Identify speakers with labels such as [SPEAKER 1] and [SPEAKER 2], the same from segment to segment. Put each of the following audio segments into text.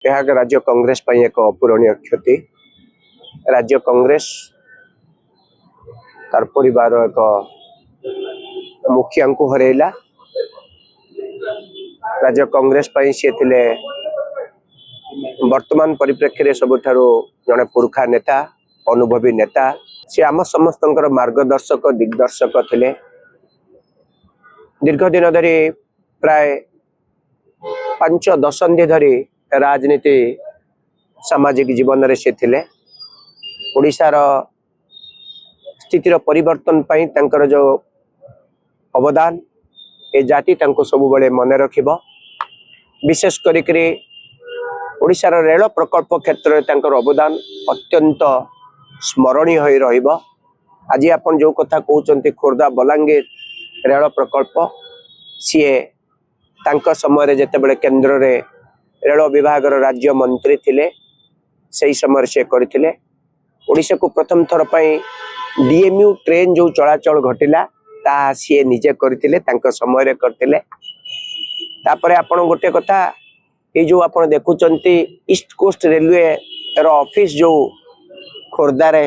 [SPEAKER 1] यह राज्य कांग्रेस पर एक अपूरणीय क्षति। राज्य कांग्रेस तार परिवार एक मुखिया को हरैला। राज्य कांग्रेस पर सी थे वर्तमान परिप्रेक्षी में सबुठारु जड़े पुरखा नेता, अनुभवी नेता। सी आम समस्त मार्गदर्शक दिग्दर्शक थे। दीर्घ दिन धरी प्राय 5 दशंधि धरी राजनीति सामाजिक जीवन में से थे। ओडिशार स्थितिर परिवर्तन पाई तांकर जो अवदान ए जाति तांको सब बड़े मन रखिबो। विशेष करी ओडिशार रेल प्रकल्प क्षेत्र में तांकर अवदान अत्यंत स्मरणीय होई रहिबो। आज आपण जो कथा कहउचंती खोर्धा बलांगीर रेल प्रकल्प सीए तांका समय जेतेबेले केंद्र रे रेल विभाग राज्य मंत्री थिले सही समय से करथिले। ओडिशा को प्रथम थर पई डीएमयू ट्रेन जो चलाचल घटिला ता सीए निजे करथिले, तांका समय रे करथिले। तापरे आपण गोटे कथा ये जो आपण देखुचंती ईस्ट कोस्ट रेलवे रो ऑफिस जो खोर्धा रे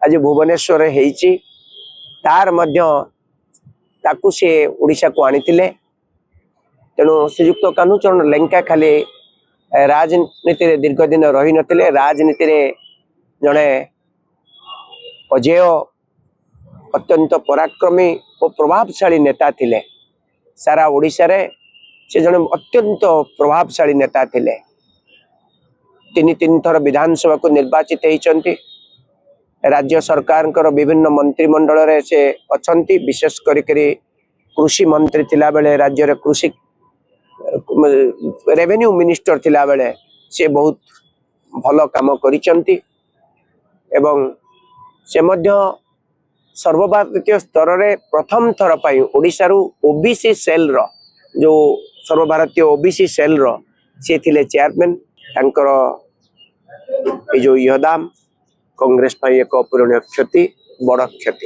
[SPEAKER 1] आज भुवनेश्वर रे हेची तार मध्य ताकू से ओडिशा को आनीतिले। तेणु श्रीयुक्त कान्हूचरण लेंका खाली राजनीति रे दीर्घ दिन रही नथिले, राजनीति रे जड़े अजेय अत्यंत पराक्रमी और प्रभावशाली नेता थिले। सारा ओडिशा रे से जड़े अत्यंत प्रभावशाली नेता थिले। तीन थर विधानसभा को निर्वाचित होइचंती। राज्य सरकार विभिन्न मंत्रिमंडल रे से अछंती। विशेष करी कृषि मंत्री थिला बेले राज्य रे कृषि रेवेन्यू मिनिस्टर थिला बेले से बहुत भलो काम करिचंती। एवं से मध्य सर्वभारतीय स्तर रे प्रथम थर पाई ओडिशा रु ओबीसी सेल रो जो सर्वभारतीय ओबीसी सेल रो से थिले चेयरमैन। तांकर ए जो योगदान कांग्रेस पाई एक अपूरणीय क्षति, बड़ क्षति।